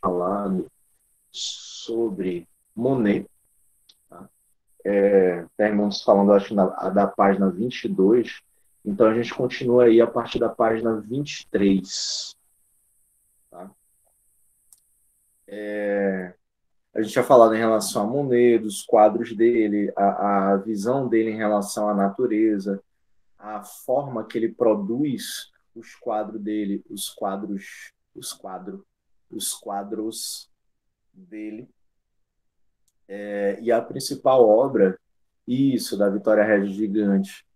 falado sobre Monet, tá? Terminamos falando, acho, da página 22. Então, a gente continua aí a partir da página 23. Tá? A gente tinha falado em relação a Monet, dos quadros dele, a visão dele em relação à natureza, a forma que ele produz os quadros dele, os quadros dele. E a principal obra, isso, da Vitória Regis Gigante.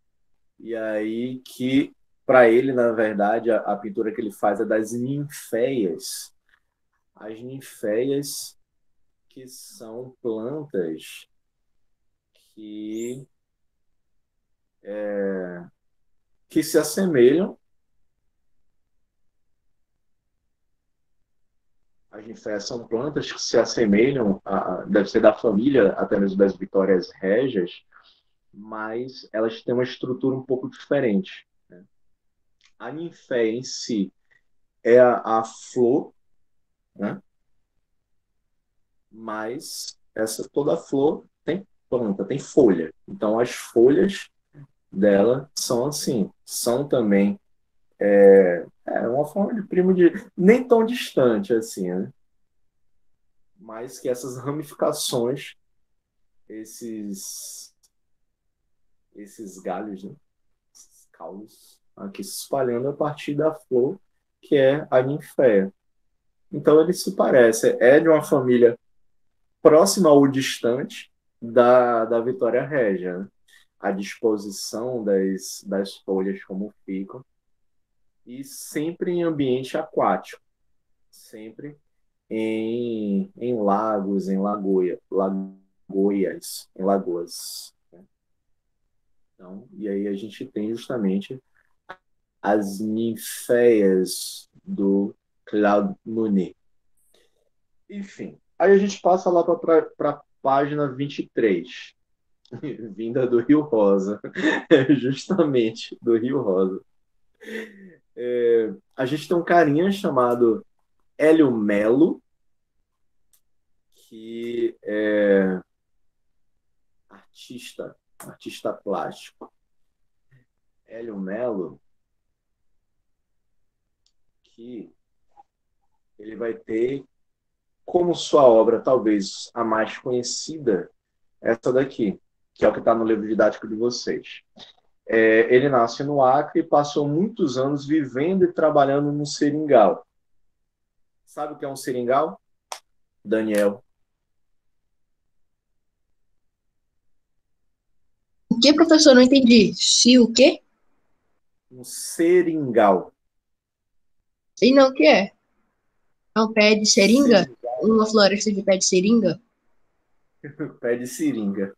E aí que, para ele, na verdade, a pintura que ele faz é das ninféias. As ninféias, que são plantas que, que se assemelham. As ninféias são plantas que se assemelham, deve ser da família, até mesmo das Vitórias Régias, mas elas têm uma estrutura um pouco diferente. A ninféia em si é a flor, né? Mas toda flor tem planta, tem folha. Então as folhas dela são assim, são também uma forma de primo de nem tão distante assim, né? Mas que essas ramificações, esses esses galhos, né? Esses caules aqui se espalhando a partir da flor que é a ninféia. Então ele se parece, é de uma família próxima ou distante da Vitória Régia, né? A disposição das folhas como ficam, e sempre em ambiente aquático, sempre em lagos, em lagoas. Né? Então, e aí a gente tem justamente as ninféias do Claude Monet. Enfim, aí a gente passa lá para a página 23, vinda do Rio Rosa, justamente do Rio Rosa. A gente tem um carinha chamado Hélio Melo, que é artista plástico. Hélio Melo, que ele vai ter como sua obra, talvez a mais conhecida, essa daqui, que é o que está no livro didático de vocês. Ele nasce no Acre e passou muitos anos vivendo e trabalhando no seringal. Sabe o que é um seringal, Daniel? O que, professor? Não entendi. Se o quê? Um seringal. Sei não o que é. É um pé de seringa? Seringal, Uma floresta de pé de seringa? pé de seringa.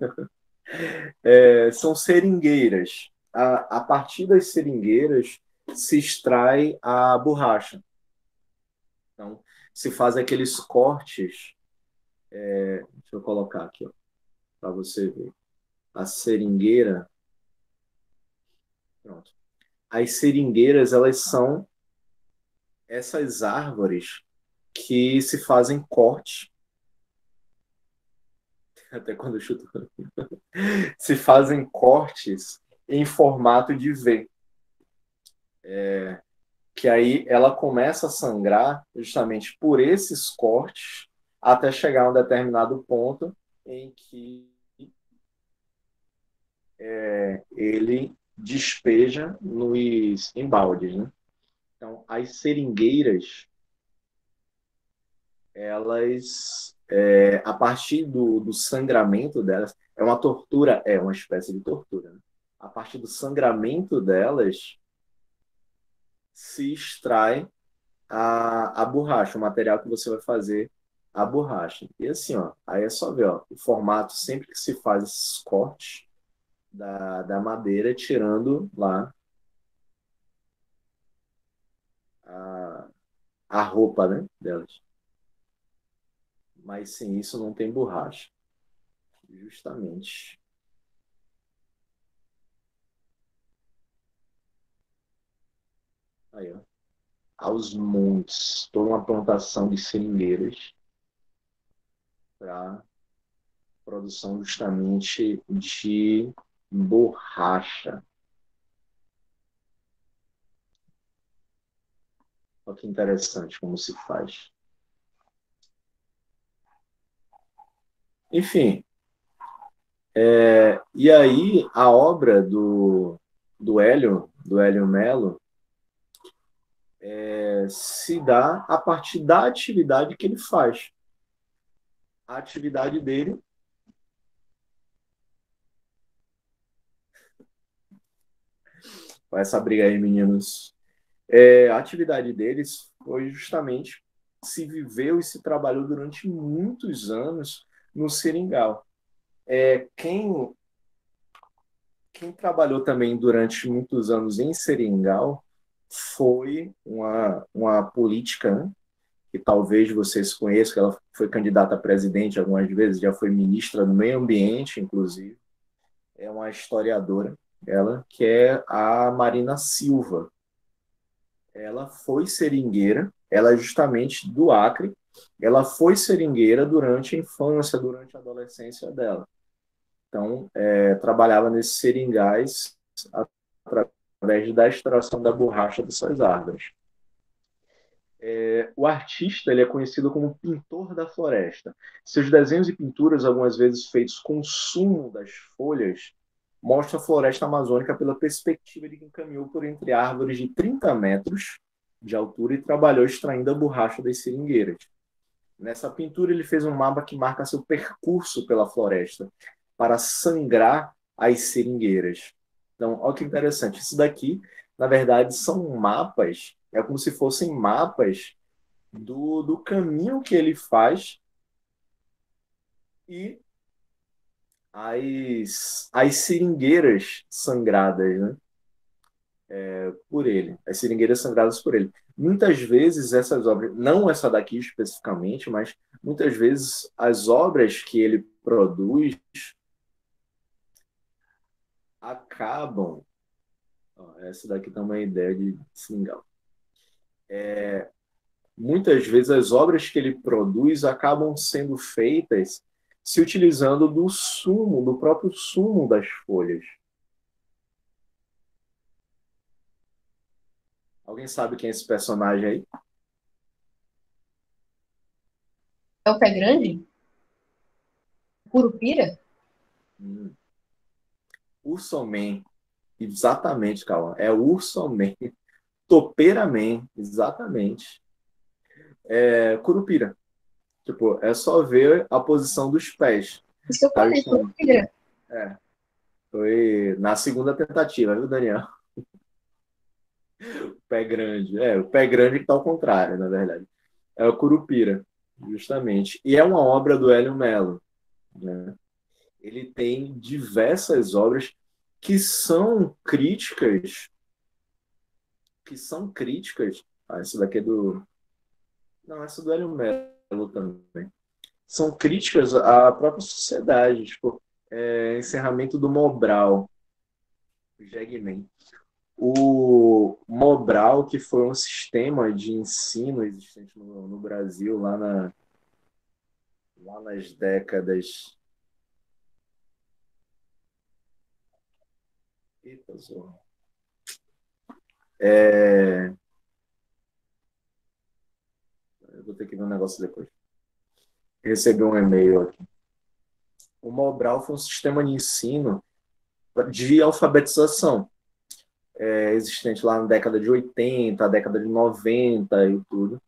São seringueiras. A partir das seringueiras se extrai a borracha. Então, se faz aqueles cortes. Deixa eu colocar aqui, para você ver. A seringueira. Pronto. As seringueiras, elas são essas árvores que se fazem corte, até quando eu chuto, se fazem cortes em formato de V, que aí ela começa a sangrar justamente por esses cortes até chegar a um determinado ponto em que ele despeja nos embaldes, né? Então, as seringueiras, elas, a partir do sangramento delas, é uma tortura, é uma espécie de tortura, né? A partir do sangramento delas, se extrai a borracha, o material que você vai fazer a borracha. E assim, ó, aí é só ver, ó, o formato sempre que se faz esses cortes da madeira, tirando lá a, a roupa, né, delas. Mas sem isso não tem borracha, justamente. Aí, ó. aos montes, toda uma plantação de seringueiras para produção justamente de borracha. Olha que interessante como se faz. Enfim, e aí a obra do Hélio Melo, se dá a partir da atividade que ele faz. A atividade dele essa briga aí, meninos. A atividade deles foi justamente se viveu e se trabalhou durante muitos anos no Seringal. Quem trabalhou também durante muitos anos em Seringal foi uma política, né, que talvez vocês conheçam, que ela foi candidata a presidente algumas vezes, já foi ministra do Meio Ambiente, inclusive. É uma historiadora, ela, que é a Marina Silva. Ela foi seringueira, ela é justamente do Acre, ela foi seringueira durante a infância, durante a adolescência dela. Então, trabalhava nesses seringais através da extração da borracha dessas árvores. O artista ele é conhecido como pintor da floresta. Seus desenhos e pinturas, algumas vezes feitos com o sumo das folhas, mostram a floresta amazônica pela perspectiva de quem caminhou por entre árvores de 30 metros de altura e trabalhou extraindo a borracha das seringueiras. Nessa pintura, ele fez um mapa que marca seu percurso pela floresta para sangrar as seringueiras. Então, olha que interessante. Isso daqui, na verdade, são mapas, é como se fossem mapas do caminho que ele faz e as seringueiras sangradas, né? Por ele, as seringueiras sangradas por ele. Muitas vezes essas obras, não essa daqui especificamente, mas muitas vezes as obras que ele produz acabam. Ó, essa daqui dá uma ideia de seringal. Muitas vezes as obras que ele produz acabam sendo feitas se utilizando do sumo, do próprio sumo das folhas. Alguém sabe quem é esse personagem aí? É o pé grande? Curupira? Hum. Urso Man. Exatamente, Cauã. É Urso Man. Topeira Man. Exatamente. Curupira. Tipo, é só ver a posição dos pés. Isso eu Tá conheço, Curupira. É, foi na segunda tentativa, viu, Daniel? O pé grande. O pé grande que tá ao contrário, na verdade. É o Curupira, justamente. E é uma obra do Hélio Melo, né? Ele tem diversas obras que são críticas, essa daqui é do... Não, essa é do Hélio Melo também. São críticas à própria sociedade, tipo, encerramento do Mobral, Jegman. O Mobral, que foi um sistema de ensino existente no Brasil lá nas décadas. Eita, zorra. Eu vou ter que ver um negócio depois. Recebi um e-mail aqui. O Mobral foi um sistema de ensino de alfabetização, existente lá na década de 80, década de 90 e tudo.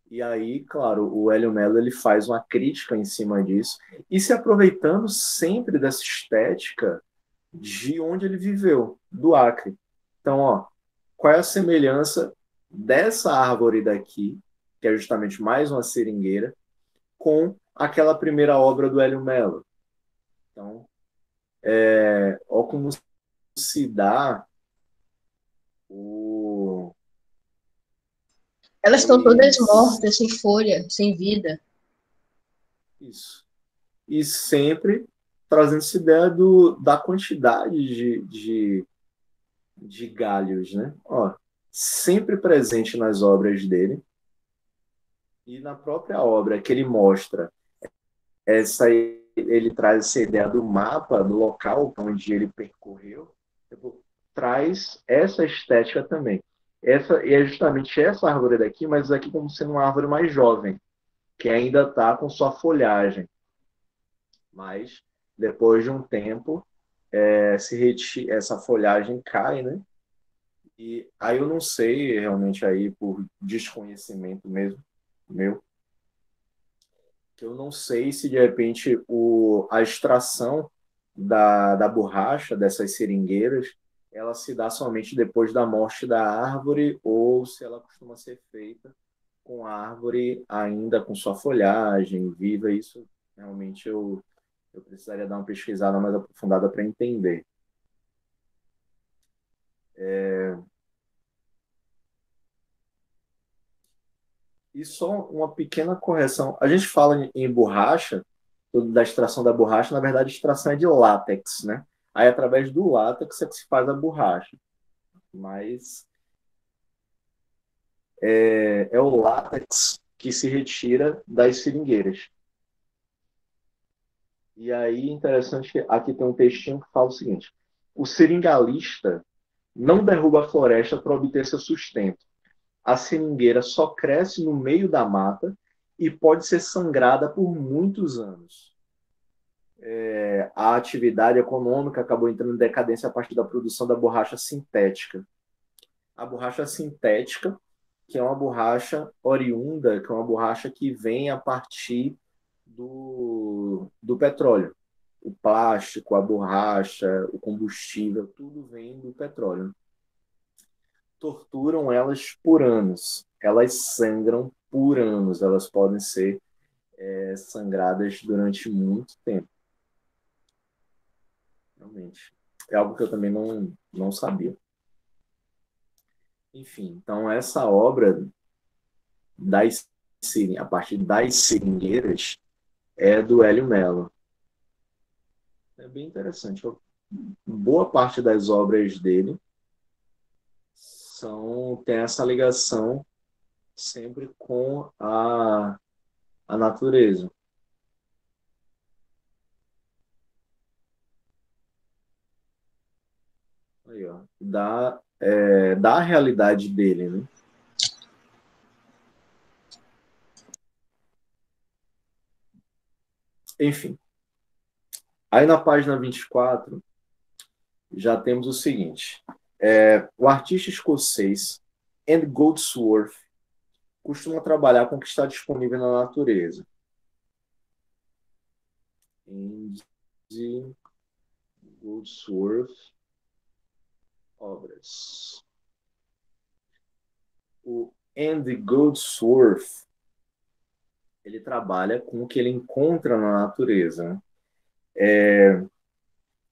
E aí, claro, o Hélio Melo ele faz uma crítica em cima disso e se aproveitando sempre dessa estética de onde ele viveu, do Acre. Então, ó, qual é a semelhança dessa árvore daqui, que é justamente mais uma seringueira, com aquela primeira obra do Hélio Melo? Então, ó como se dá o... Elas estão todas os... mortas, sem folha, sem vida. Isso. E sempre trazendo essa ideia da quantidade de galhos, né? Ó, sempre presente nas obras dele, e na própria obra que ele mostra, ele traz essa ideia do mapa, do local onde ele percorreu, tipo, traz essa estética também. E é justamente essa árvore daqui, mas aqui como sendo uma árvore mais jovem, que ainda está com sua folhagem. Mas, depois de um tempo, essa folhagem cai, né? E aí eu não sei, realmente, aí por desconhecimento mesmo, meu, que eu não sei se de repente a extração da borracha dessas seringueiras ela se dá somente depois da morte da árvore ou se ela costuma ser feita com a árvore ainda com sua folhagem viva. Isso realmente eu precisaria dar uma pesquisada mais aprofundada para entender. E só uma pequena correção. A gente fala em borracha, da extração da borracha, na verdade, a extração é de látex, né? Aí, através do látex é que se faz a borracha. Mas é o látex que se retira das seringueiras. E aí, interessante, que aqui tem um textinho que fala o seguinte: o seringalista não derruba a floresta para obter seu sustento. A seringueira só cresce no meio da mata e pode ser sangrada por muitos anos. A atividade econômica acabou entrando em decadência a partir da produção da borracha sintética. A borracha sintética, que é uma borracha oriunda, que é uma borracha que vem a partir do petróleo. O plástico, a borracha, o combustível, tudo vem do petróleo. Torturam elas por anos. Elas sangram por anos. Elas podem ser sangradas durante muito tempo. Realmente. É algo que eu também não sabia. Enfim, então essa obra a partir das seringueiras é do Hélio Mello. É bem interessante. Boa parte das obras dele tem essa ligação sempre com a natureza. Aí, ó, da realidade dele, né? Enfim. Aí na página 24, já temos o seguinte. O artista escocês Andy Goldsworth costuma trabalhar com o que está disponível na natureza. Andy Goldsworth, obras. O Andy Goldsworth, ele trabalha com o que ele encontra na natureza.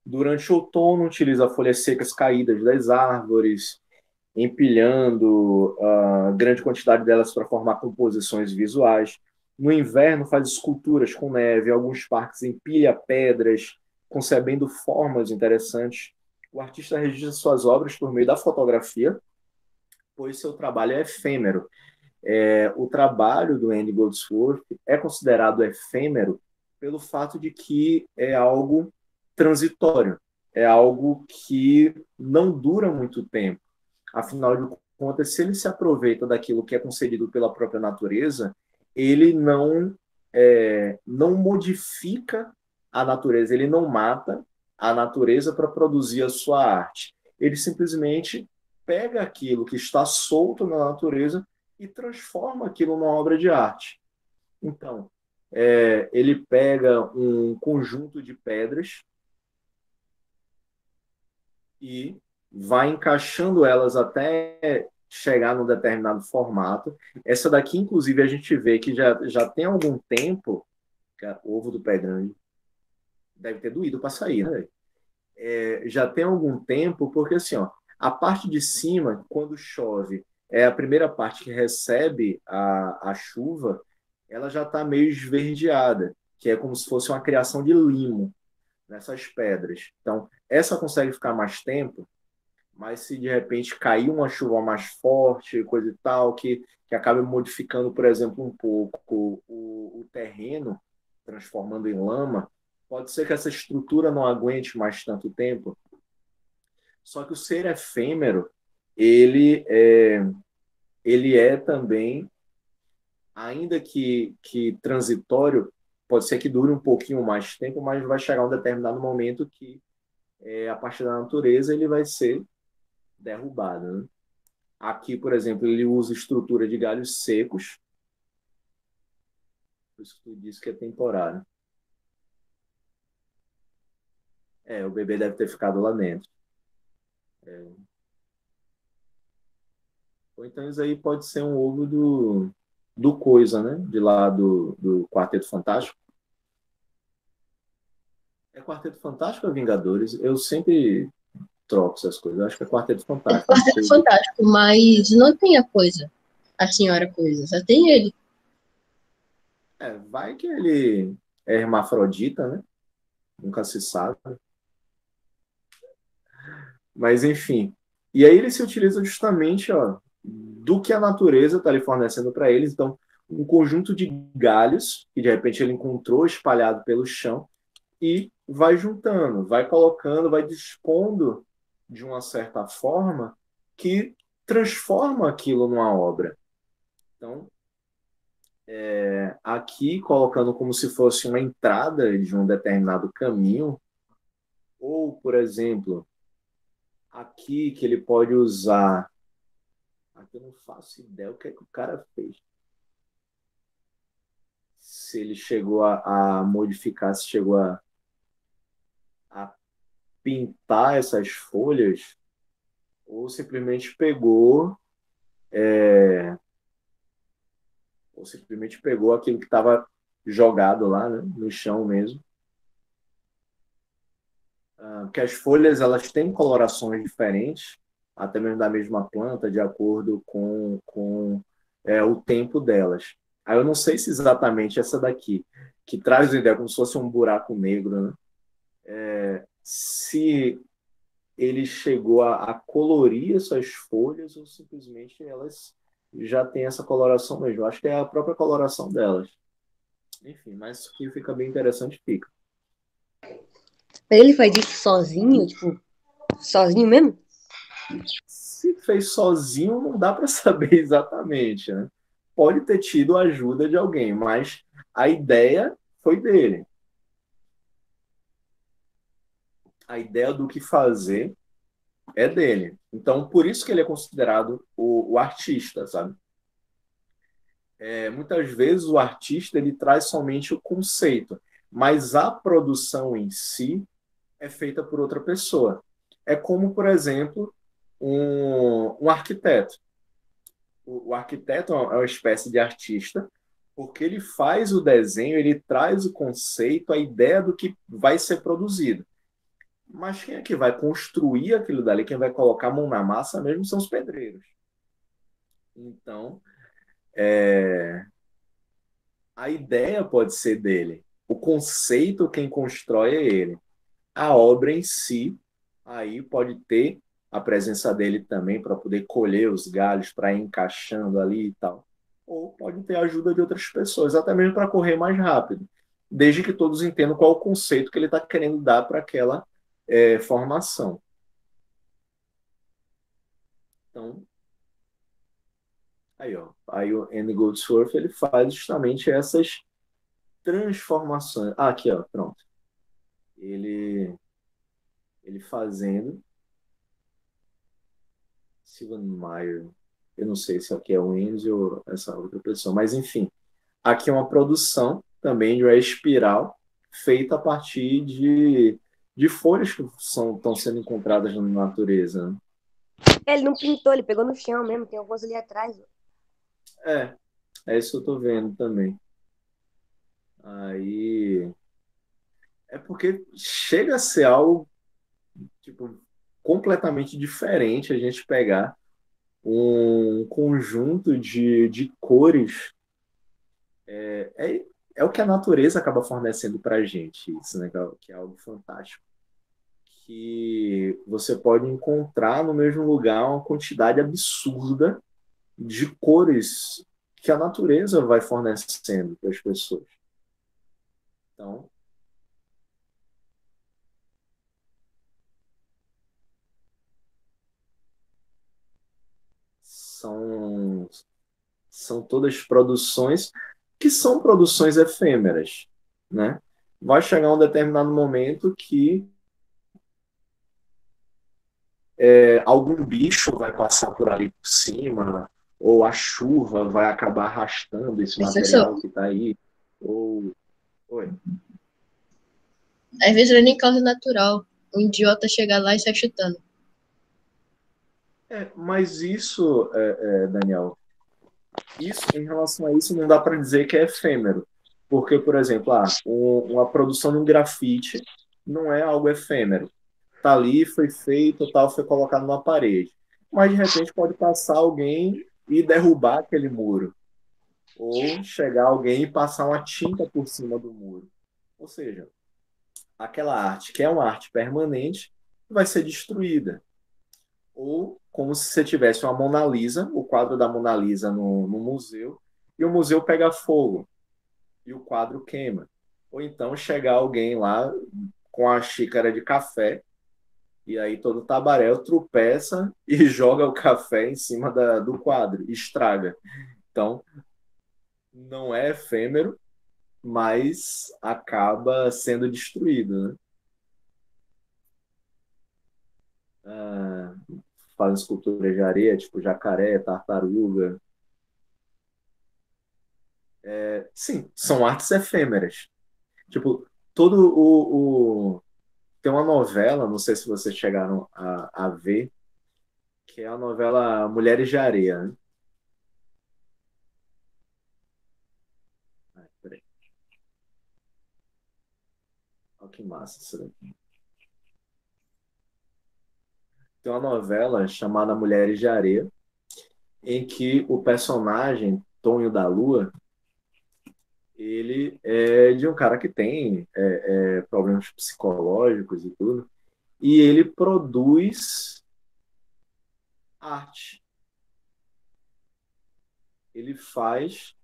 Durante o outono, utiliza folhas secas caídas das árvores, empilhando grande quantidade delas para formar composições visuais. No inverno, faz esculturas com neve. Em alguns parques, empilha pedras, concebendo formas interessantes. O artista registra suas obras por meio da fotografia, pois seu trabalho é efêmero. O trabalho do Andy Goldsworth é considerado efêmero pelo fato de que é algo transitório, é algo que não dura muito tempo. Afinal de contas, se ele se aproveita daquilo que é concedido pela própria natureza, ele não modifica a natureza, ele não mata a natureza para produzir a sua arte. Ele simplesmente pega aquilo que está solto na natureza e transforma aquilo numa obra de arte. Então, ele pega um conjunto de pedras e vai encaixando elas até chegar num determinado formato. Essa daqui, inclusive, a gente vê que já tem algum tempo, que é ovo do pé grande, deve ter doído para sair, né? Já tem algum tempo, porque assim, ó, a parte de cima, quando chove, é a primeira parte que recebe a chuva, ela já está meio esverdeada, que é como se fosse uma criação de limo nessas pedras. Então, essa consegue ficar mais tempo, Mas se de repente cair uma chuva mais forte, coisa e tal, que acaba modificando, por exemplo, um pouco o terreno, transformando em lama, pode ser que essa estrutura não aguente mais tanto tempo. Só que o ser efêmero, ele é, ele é também, ainda que transitório, pode ser que dure um pouquinho mais tempo, mas vai chegar um determinado momento que, a partir da natureza, ele vai ser derrubado, né? Aqui, por exemplo, ele usa estrutura de galhos secos, por isso que tu disse que é temporário. O bebê deve ter ficado lá dentro. Ou então isso aí pode ser um ovo do Coisa, né? De lá do Quarteto Fantástico. É Quarteto Fantástico ou Vingadores? Eu sempre troco essas coisas. Eu acho que é Quarteto É Fantástico. Não Quarteto sei. Fantástico, mas não tem a coisa. A senhora coisa. Só tem ele. Vai que ele é hermafrodita, né? Nunca se sabe. Mas, enfim. E aí ele se utiliza justamente, ó, do que a natureza está lhe fornecendo para eles. Então, um conjunto de galhos que, de repente, ele encontrou espalhado pelo chão e vai juntando, vai colocando, vai dispondo de uma certa forma que transforma aquilo numa obra. Então, aqui colocando como se fosse uma entrada de um determinado caminho, ou, por exemplo, aqui que ele pode usar. Aqui eu não faço ideia o que é que o cara fez. Se ele chegou a modificar, se chegou a pintar essas folhas, ou simplesmente pegou, ou simplesmente pegou aquilo que estava jogado lá, né, no chão mesmo. Porque as folhas elas têm colorações diferentes, até mesmo da mesma planta, de acordo com o tempo delas. Aí eu não sei se exatamente essa daqui, que traz a ideia como se fosse um buraco negro, né? Se ele chegou a colorir essas folhas ou simplesmente elas já têm essa coloração mesmo. Eu acho que é a própria coloração delas. Enfim, mas que fica bem interessante, fica. Ele faz isso sozinho, tipo, sozinho mesmo? Se fez sozinho, não dá para saber exatamente, né? Pode ter tido a ajuda de alguém, mas a ideia foi dele. A ideia do que fazer é dele. Então, por isso que ele é considerado o artista, sabe? Muitas vezes o artista ele traz somente o conceito, mas a produção em si é feita por outra pessoa. É como, por exemplo, um arquiteto. O arquiteto é uma espécie de artista, porque ele faz o desenho, ele traz o conceito, a ideia do que vai ser produzido. Mas quem é que vai construir aquilo dali, quem vai colocar a mão na massa mesmo são os pedreiros. Então, a ideia pode ser dele. O conceito, quem constrói é ele. A obra em si, aí pode ter a presença dele também para poder colher os galhos, para ir encaixando ali e tal. Ou pode ter a ajuda de outras pessoas, até mesmo para correr mais rápido, desde que todos entendam qual é o conceito que ele está querendo dar para aquela formação. Então, aí o Andy Goldsworth ele faz justamente essas transformações. Aqui, ó, pronto. Ele fazendo Steven Meyer. Eu não sei se aqui é o Enzo ou essa outra pessoa, mas enfim. Aqui é uma produção também de uma espiral feita a partir de folhas que estão sendo encontradas na natureza, né? Ele não pintou, ele pegou no chão mesmo, tem algumas ali atrás. É, é isso que eu tô vendo também. Aí é porque chega a ser algo tipo completamente diferente a gente pegar um conjunto de cores. É o que a natureza acaba fornecendo para a gente, isso, né? Que é algo fantástico. que você pode encontrar no mesmo lugar uma quantidade absurda de cores que a natureza vai fornecendo para as pessoas. Então, são, são todas produções que são produções efêmeras, né? Vai chegar um determinado momento que algum bicho vai passar por ali por cima, ou a chuva vai acabar arrastando esse Professor, material que está aí, ou... Oi. às vezes não é nem causa natural. Um idiota chega lá e sai chutando. Mas isso, Daniel, isso, em relação a isso, não dá para dizer que é efêmero. Porque, por exemplo, uma produção de um grafite não é algo efêmero. Tá ali, foi feito, tal, foi colocado na parede. Mas, de repente, pode passar alguém e derrubar aquele muro. Ou chegar alguém e passar uma tinta por cima do muro. Ou seja, aquela arte, que é uma arte permanente, vai ser destruída. Ou como se você tivesse uma Mona Lisa, o quadro da Mona Lisa no museu, e o museu pega fogo e o quadro queima. Ou então chegar alguém lá com a xícara de café e aí todo tabaréu tropeça e joga o café em cima do quadro, e estraga. Então, não é efêmero, mas acaba sendo destruído, né? Ah, fazem esculturas de areia, tipo jacaré, tartaruga. Sim, são artes efêmeras. Tipo, todo tem uma novela, não sei se vocês chegaram a ver, que é a novela Mulheres de Areia, né? Ai, peraí. Olha que massa isso daqui. Tem uma novela chamada Mulheres de Areia, em que o personagem, Tonho da Lua, ele é de um cara que tem problemas psicológicos e tudo, e ele produz arte. Ele faz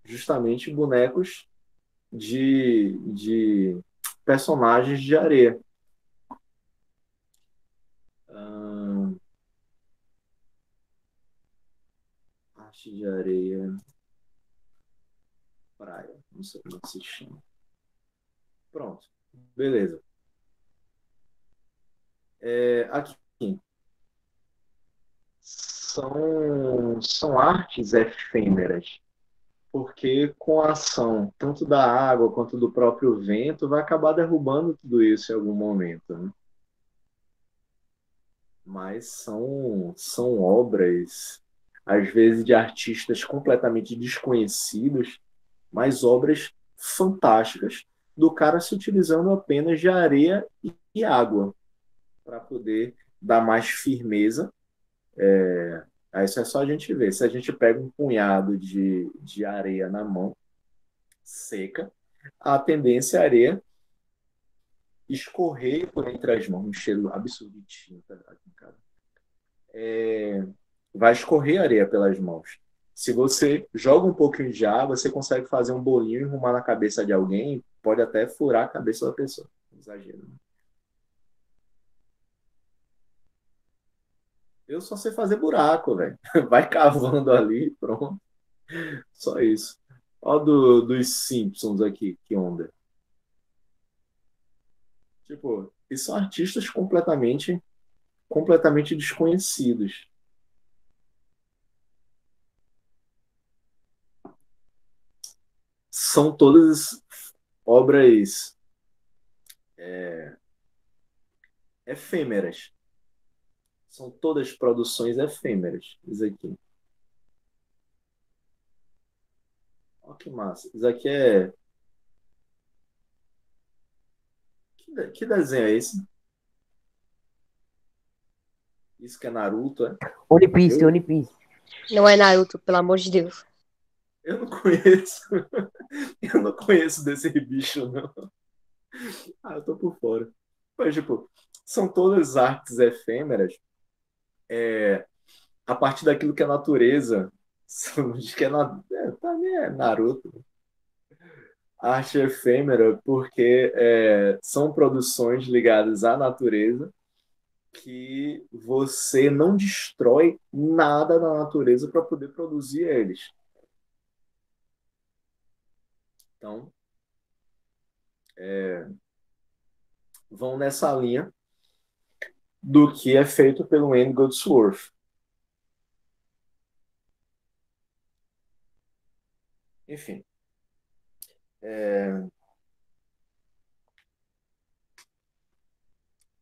justamente bonecos de personagens de areia. Ahn, arte de areia, praia, não sei como se chama. Pronto, beleza. Aqui são artes efêmeras, porque com a ação tanto da água quanto do próprio vento vai acabar derrubando tudo isso em algum momento, né? Mas são obras, às vezes, de artistas completamente desconhecidos, mas obras fantásticas do cara se utilizando apenas de areia e água para poder dar mais firmeza. Aí isso é só a gente ver. Se a gente pega um punhado de areia na mão, seca, a tendência é a areia escorrer por entre as mãos, um cheiro absurdo de tinta aqui, cara. Vai escorrer areia pelas mãos. Se você joga um pouquinho de água, você consegue fazer um bolinho e arrumar na cabeça de alguém, pode até furar a cabeça da pessoa. Exagero, né? Eu só sei fazer buraco, velho. Vai cavando ali, pronto. Só isso. Ó dos Simpsons aqui, que onda. Tipo, e são artistas completamente desconhecidos. São todas obras efêmeras. São todas produções efêmeras. Isso aqui. Olha que massa. Isso aqui é. Que desenho é esse? Isso que é Naruto, é? One Piece, Eu, One Piece. Não é Naruto, pelo amor de Deus. eu não conheço. Eu não conheço desse bicho, não. Ah, eu tô por fora. Mas, tipo, são todas artes efêmeras a partir daquilo que é natureza. De que pra mim é Naruto. Arte efêmera, porque são produções ligadas à natureza que você não destrói nada na natureza para poder produzir eles. Então, vão nessa linha do que é feito pelo Andy Goldsworth. Enfim,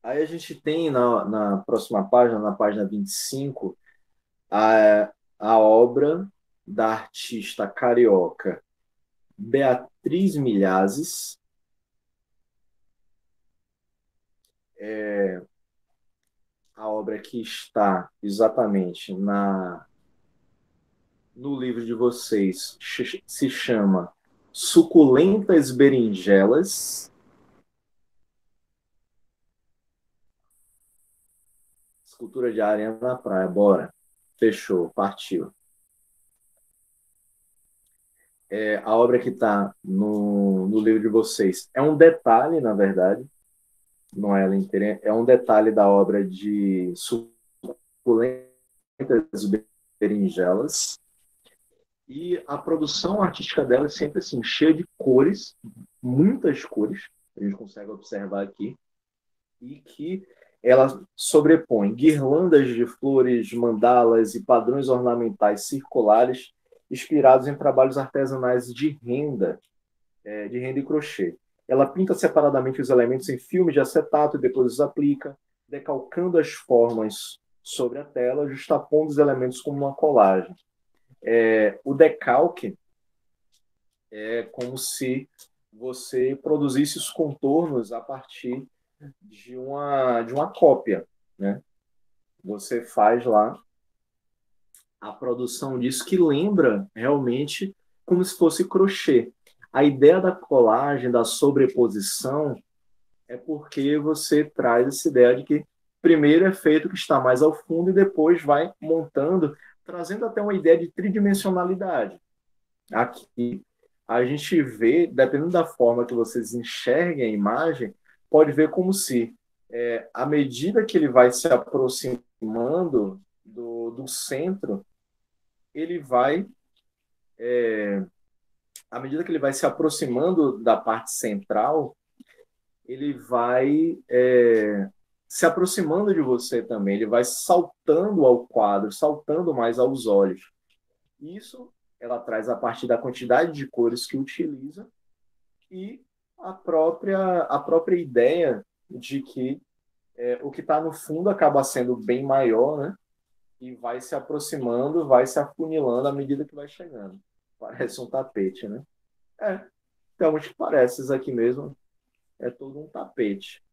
aí a gente tem na próxima página, na página 25, a obra da artista carioca Beatriz Milhazes, a obra que está exatamente no livro de vocês se chama Suculentas Berinjelas. Escultura de areia na praia, bora. Fechou, partiu. A obra que está no livro de vocês é um detalhe, na verdade, não é ela inteira, é um detalhe da obra de Suculentas Berinjelas. E a produção artística dela é sempre assim, cheia de cores, muitas cores, a gente consegue observar aqui, e que ela sobrepõe guirlandas de flores, mandalas e padrões ornamentais circulares inspirados em trabalhos artesanais de renda e crochê. Ela pinta separadamente os elementos em filme de acetato e depois os aplica, decalcando as formas sobre a tela, justapondo os elementos como uma colagem. O decalque é como se você produzisse os contornos a partir de uma cópia, né? Você faz lá a produção disso que lembra realmente como se fosse crochê. A ideia da colagem, da sobreposição, é porque você traz essa ideia de que primeiro é feito o que está mais ao fundo e depois vai montando, trazendo até uma ideia de tridimensionalidade. Aqui a gente vê, dependendo da forma que vocês enxerguem a imagem, pode ver como se, à medida que ele vai se aproximando do centro, ele vai, à medida que ele vai se aproximando da parte central, ele vai se aproximando de você também, ele vai saltando ao quadro, saltando mais aos olhos. Isso ela traz a partir da quantidade de cores que utiliza e a própria ideia de que o que está no fundo acaba sendo bem maior, né? E vai se aproximando, vai se afunilando à medida que vai chegando. Parece um tapete, né? Então, acho que parece, isso aqui mesmo é todo um tapete.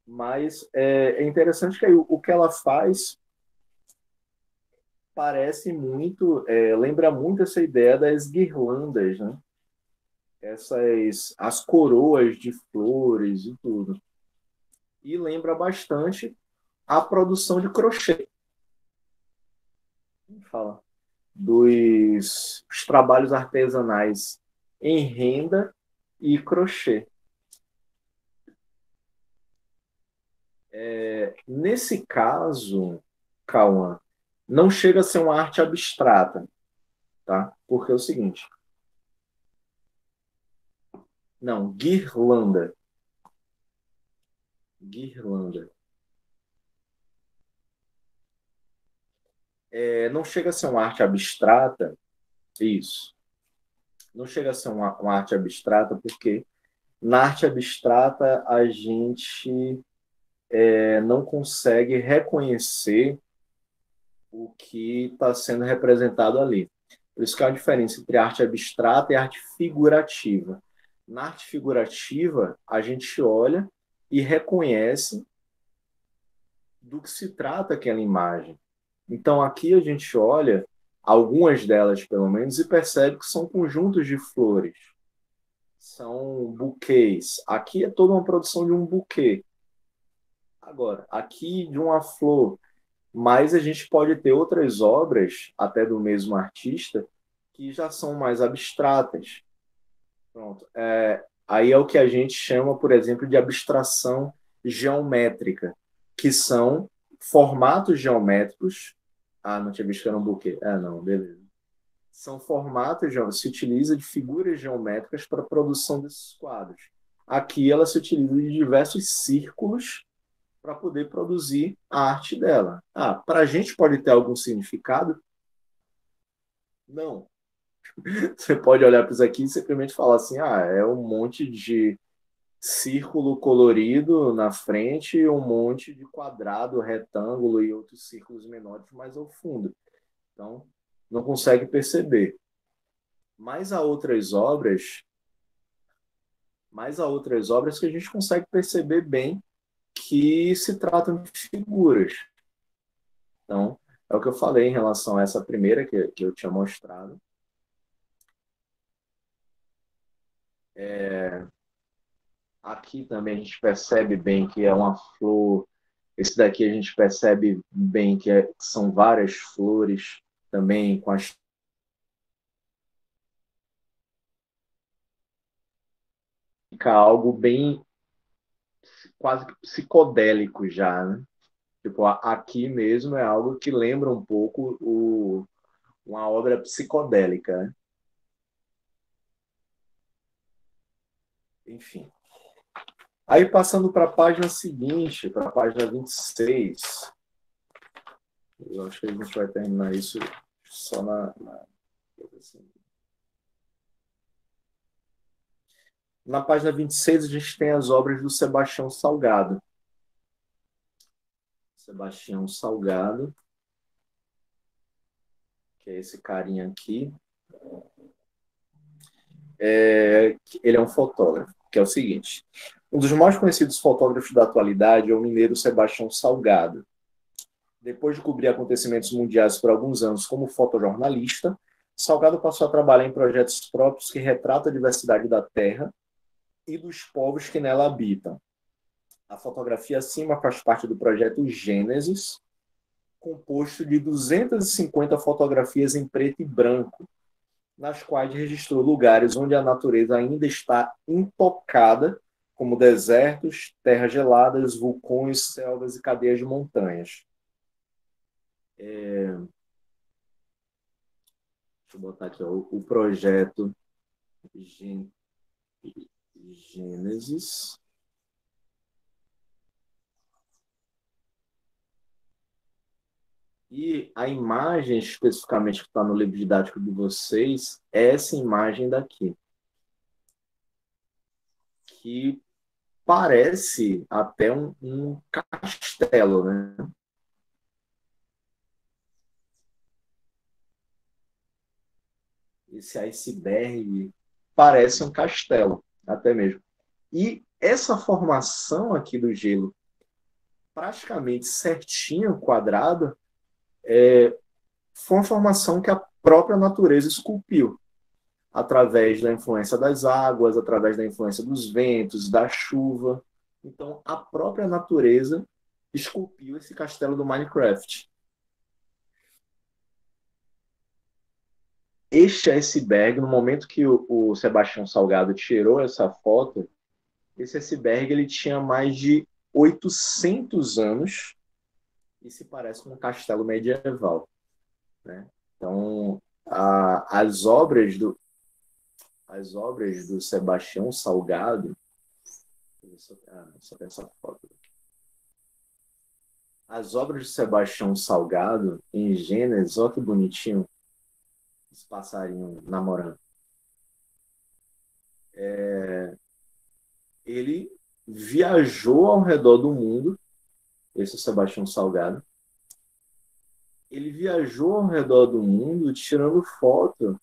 Mas é interessante que aí, o que ela faz parece muito, lembra muito essa ideia das guirlandas, né? As coroas de flores e tudo. E lembra bastante a produção de crochê. Fala dos os trabalhos artesanais em renda e crochê. Nesse caso, Cauã, não chega a ser uma arte abstrata, tá? Porque é o seguinte, não, guirlanda. Guirlanda. Não chega a ser uma arte abstrata, isso. Não chega a ser uma arte abstrata, porque na arte abstrata a gente não consegue reconhecer o que está sendo representado ali. Por isso que há uma diferença entre arte abstrata e arte figurativa. Na arte figurativa, a gente olha e reconhece do que se trata aquela imagem. Então, aqui a gente olha algumas delas pelo menos, e percebe que são conjuntos de flores, são buquês. Aqui é toda uma produção de um buquê. Agora, aqui de uma flor, mas a gente pode ter outras obras, até do mesmo artista, que já são mais abstratas. Pronto. Aí é o que a gente chama, por exemplo, de abstração geométrica, que são formatos geométricos. Ah, não tinha visto que era um buquê. Ah, não, beleza. São formatos, se utiliza de figuras geométricas para a produção desses quadros. Aqui ela se utiliza de diversos círculos para poder produzir a arte dela. Ah, para a gente pode ter algum significado? Não. Você pode olhar para isso aqui e simplesmente falar assim, é um monte de círculo colorido na frente e um monte de quadrado, retângulo e outros círculos menores mais ao fundo. Então, não consegue perceber. Mas há outras obras que a gente consegue perceber bem que se tratam de figuras. Então, é o que eu falei em relação a essa primeira que eu tinha mostrado. Aqui também a gente percebe bem que é uma flor. Esse daqui a gente percebe bem que são várias flores também com as fica algo bem quase que psicodélico já, né? Tipo, aqui mesmo é algo que lembra um pouco uma obra psicodélica, né? Enfim. Aí passando para a página seguinte, para a página 26, eu acho que a gente vai terminar isso só na página 26 a gente tem as obras do Sebastião Salgado. Sebastião Salgado, que é esse carinha aqui. Ele é um fotógrafo, que é o seguinte. Um dos mais conhecidos fotógrafos da atualidade é o mineiro Sebastião Salgado. Depois de cobrir acontecimentos mundiais por alguns anos como fotojornalista, Salgado passou a trabalhar em projetos próprios que retratam a diversidade da Terra e dos povos que nela habitam. A fotografia acima faz parte do projeto Gênesis, composto de 250 fotografias em preto e branco, nas quais registrou lugares onde a natureza ainda está intocada, como desertos, terras geladas, vulcões, selvas e cadeias de montanhas. Deixa eu botar aqui o projeto Gênesis. E a imagem, especificamente, que está no livro didático de vocês, é essa imagem daqui. Que parece até um castelo, né? Esse iceberg parece um castelo, até mesmo. E essa formação aqui do gelo, praticamente certinho, quadrado, foi uma formação que a própria natureza esculpiu, através da influência das águas, através da influência dos ventos, da chuva. Então, a própria natureza esculpiu esse castelo do Minecraft. Este iceberg, no momento que o Sebastião Salgado tirou essa foto, esse iceberg ele tinha mais de 800 anos e se parece com um castelo medieval, né? Então, as obras do Sebastião Salgado, só tem essa foto. As obras de Sebastião Salgado em Gênesis, olha que bonitinho, esse passarinho namorando. Ele viajou ao redor do mundo, esse é Sebastião Salgado. Ele viajou ao redor do mundo tirando foto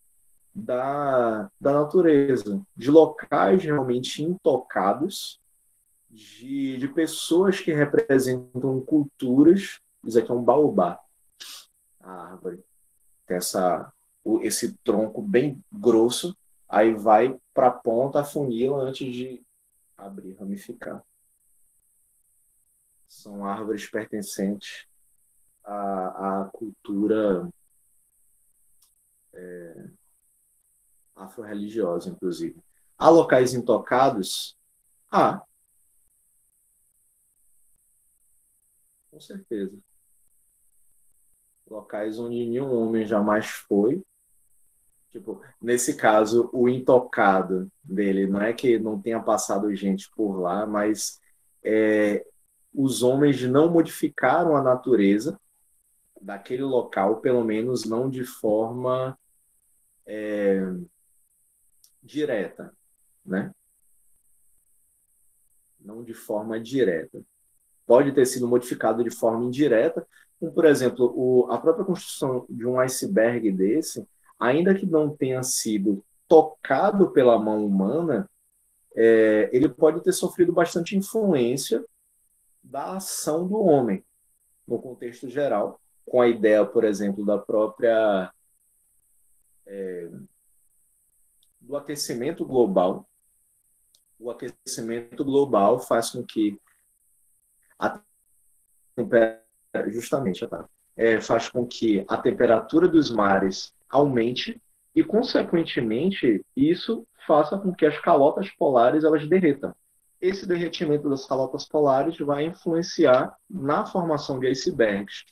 da natureza, de locais realmente intocados, de pessoas que representam culturas. Isso aqui é um baobá, a árvore. Tem esse tronco bem grosso, aí vai para a ponta, afunila antes de abrir, ramificar. São árvores pertencentes à cultura afro-religiosa, inclusive. Há locais intocados? Ah, com certeza. Locais onde nenhum homem jamais foi. Tipo, nesse caso, o intocado dele não é que não tenha passado gente por lá, mas os homens não modificaram a natureza daquele local, pelo menos não de forma direta, né? Não de forma direta. Pode ter sido modificado de forma indireta, como, por exemplo, a própria construção de um iceberg desse, ainda que não tenha sido tocado pela mão humana, ele pode ter sofrido bastante influência da ação do homem, no contexto geral, com a ideia, por exemplo, da própria do aquecimento global. O aquecimento global faz com que a justamente faz com que a temperatura dos mares aumente e, consequentemente, isso faça com que as calotas polares elas derretam. Esse derretimento das calotas polares vai influenciar na formação de icebergs.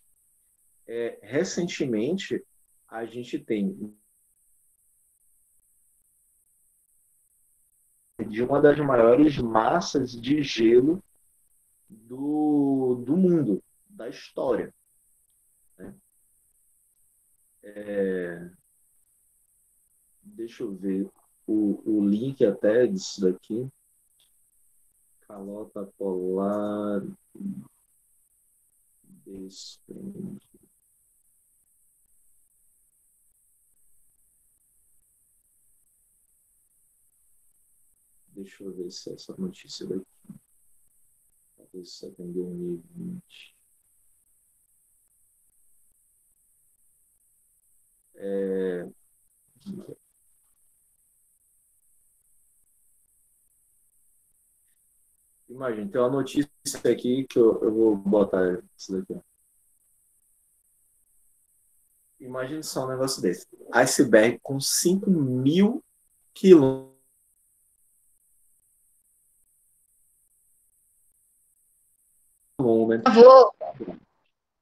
Recentemente, a gente tem de uma das maiores massas de gelo do mundo, da história. Né? Deixa eu ver o link até disso daqui. Calota polar. Deixa eu ver se essa notícia daqui. Talvez isso aqui em 2020. Imagina, tem uma notícia aqui que eu vou botar isso daqui. Imagina só um negócio desse. Iceberg com 5.000 quilômetros.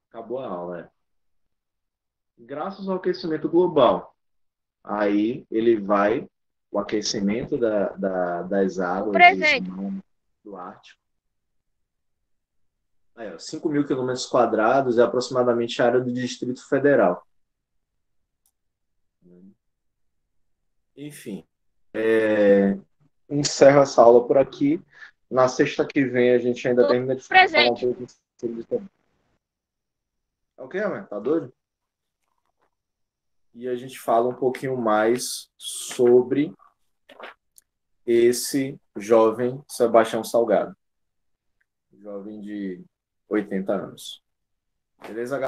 Acabou a aula. Graças ao aquecimento global. Aí ele vai, o aquecimento das águas do Ártico. Aí, 5.000 quilômetros quadrados é aproximadamente a área do Distrito Federal. Enfim, encerro essa aula por aqui. Na sexta que vem a gente ainda termina de falar um pouco sobre isso. Ok, mãe? Tá doido? E a gente fala um pouquinho mais sobre esse jovem Sebastião Salgado. Jovem de 80 anos. Beleza, galera?